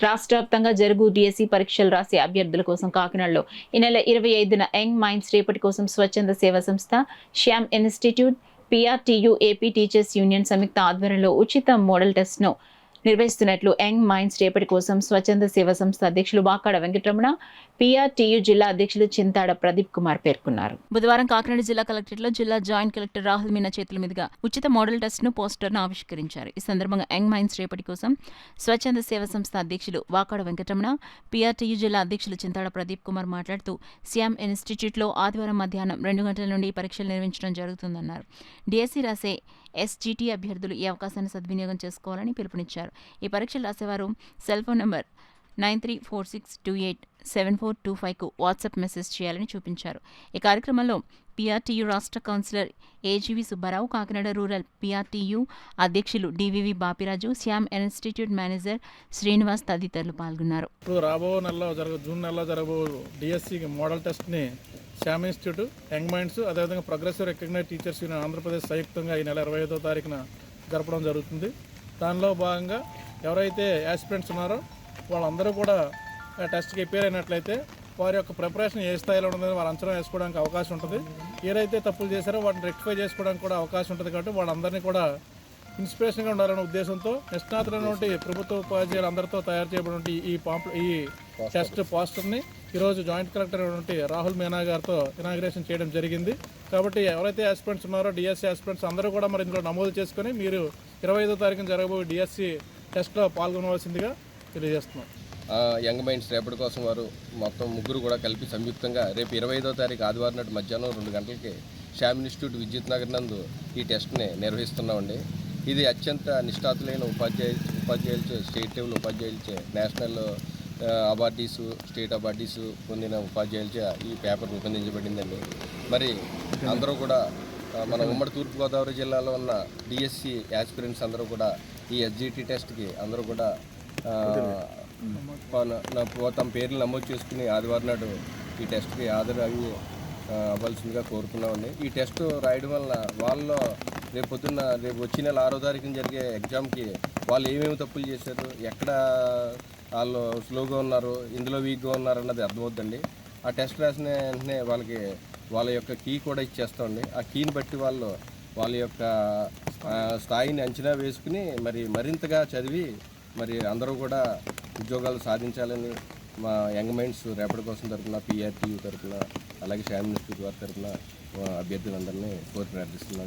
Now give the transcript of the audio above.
రాష్ట్ర వ్యాప్తంగా జరుగు డిఎస్సి పరీక్షలు రాసే అభ్యర్థుల కోసం కాకినాడలో ఈ నెల 25న యంగ్ మైండ్స్ రేపటి కోసం స్వచ్ఛంద సేవా సంస్థ Shyam institute PRTU AP teachers union సంయుక్త ఆధ్వర్యంలో ఉచిత మోడల్ టెస్ట్ ను నిర్వహిస్తున్నట్లు యంగ్ మైండ్స్ రేపటి కోసం స్వచ్ఛంద సేవా సంస్థ అధ్యక్షులు వాకాడ వెంకటరమణ పిఆర్టీయూ జిల్లా అధ్యక్షులు చింతాడ ప్రదీప్ కుమార్ పేర్కొన్నారు. బుధవారం కాకినాడ జిల్లా కలెక్టరేట్లో జిల్లా జాయింట్ కలెక్టర్ రాహుల్ మీనా చేతుల మీదుగా ఉచిత మోడల్ టెస్ట్ ను పోస్టర్ ను ఆవిష్కరించారు. ఈ సందర్భంగా యంగ్ మైండ్స్ రేపటి కోసం స్వచ్ఛంద సేవా సంస్థ అధ్యక్షులు వాకాడ వెంకటరమణ పిఆర్టీయూ జిల్లా అధ్యక్షులు చింతాడ ప్రదీప్ కుమార్ మాట్లాడుతూ శ్యామ్ ఇన్స్టిట్యూట్లో ఆదివారం మధ్యాహ్నం 2 గంటల నుండి పరీక్షలు నిర్వహించడం జరుగుతుందన్నారు. డిఎస్సి రాసే ఎస్జిటి అభ్యర్థులు ఈ అవకాశాన్ని సద్వినియోగం చేసుకోవాలని పిలుపునిచ్చారు. ఈ పరీక్షలు రాసేవారు సెల్ ఫోన్ నంబర్ 9346287425కు వాట్సాప్ మెసేజ్ చేయాలని చూపించారు. ఈ కార్యక్రమంలో పిఆర్టీయూ రాష్ట్ర councillor AGV Subbarao, Kakinada rural PRTU అధ్యక్షులు DVV Bapiraju, Shyam institute manager Srinivas తదితరులు పాల్గొన్నారు. రాబో నెలలో జూన్ నెలలో జరగబో డిఎస్సి మోడల్ టెస్ట్ని శ్యామ్ ఇన్స్టిట్యూట్, యంగ్ మైండ్స్, అదేవిధంగా progressive recognised teachers union Andhra Pradesh సంయుక్తంగా ఈ నెల 25వ తారీఖున జరపడం జరుగుతుంది. దానిలో భాగంగా ఎవరైతే యాస్పిరెంట్స్ ఉన్నారో వాళ్ళందరూ కూడా టెస్ట్కి అపేర్ అయినట్లయితే వారి యొక్క ప్రిపరేషన్ ఏ స్థాయిలో ఉంటుందని వారు అంచనా వేసుకోవడానికి అవకాశం ఉంటుంది. ఏదైతే తప్పులు చేశారో వాటిని రెక్టిఫై చేసుకోవడానికి కూడా అవకాశం ఉంటుంది. కాబట్టి వాళ్ళందరినీ కూడా ఇన్స్పిరేషన్గా ఉండాలనే ఉద్దేశంతో నిష్ణాతులైనటువంటి ప్రభుత్వ ఉపాధ్యాయులు అందరితో తయారు చేయబడిన ఈ టెస్ట్ పోస్టర్ని ఈరోజు జాయింట్ కలెక్టర్ అయినటువంటి రాహుల్ మీనా గారితో ఇనాగ్రేషన్ చేయడం జరిగింది. కాబట్టి ఎవరైతే ఆస్పిరెంట్స్ ఉన్నారో డిఎస్సి ఆస్పిరెంట్స్ అందరూ కూడా మరి ఇందులో నమోదు చేసుకొని మీరు 25వ తారీఖున జరగబోయే డిఎస్సి టెస్ట్లో పాల్గొనవలసిందిగా తెలియజేస్తున్నాం. యంగ్ మైండ్స్ రేపటి కోసం వారు మొత్తం ముగ్గురు కూడా కలిపి సంయుక్తంగా రేపు 25వ తారీఖు ఆదివారం నాటి మధ్యాహ్నం 2 గంటలకి శ్యామ్ ఇన్స్టిట్యూట్ విద్యుత్ నగర్ నందు ఈ టెస్ట్ని నిర్వహిస్తున్నామండి. ఇది అత్యంత నిష్ఠాతులైన ఉపాధ్యాయులచే, స్టేట్ లెవెల్ ఉపాధ్యాయులచే, నేషనల్ అవార్డీసు, స్టేట్ అవార్డీసు పొందిన ఉపాధ్యాయులచే ఈ పేపర్ రూపొందించబడిందండి. మరి అందరూ కూడా మన ఉమ్మడి తూర్పుగోదావరి జిల్లాలో ఉన్న డిఎస్సి యాస్పిరెంట్స్ అందరూ కూడా ఈ ఎస్జిటి టెస్ట్కి అందరూ కూడా తమ పేర్లు నమోదు చేసుకుని ఆదివారం నాడు ఈ టెస్ట్కి హాజరయ్యి అవ్వాల్సిందిగా కోరుతున్నామండి. ఈ టెస్ట్ రాయడం వల్ల వాళ్ళు రేపు వచ్చే నెల 6వ తారీఖున జరిగే ఎగ్జామ్కి వాళ్ళు ఏమేమి తప్పులు చేశారు, ఎక్కడ వాళ్ళు స్లోగా ఉన్నారు, ఇందులో వీక్గా ఉన్నారు అన్నది అర్థమవుతుందండి. ఆ టెస్ట్ రాసిన వెంటనే వాళ్ళకి వాళ్ళ యొక్క కీ కూడా ఇచ్చేస్తామండి. ఆ కీని బట్టి వాళ్ళ యొక్క స్థాయిని అంచనా వేసుకుని మరింతగా చదివి అందరూ కూడా ఉద్యోగాలు సాధించాలని మా యంగ్ మైండ్స్ రేపటి కోసం తరఫున, పిఆర్టీయూ తరఫున, అలాగే శ్యామ్ ఇన్స్టిట్యూట్ వారి తరఫున అభ్యర్థులందరినీ కోరి ప్రార్థిస్తున్నాను.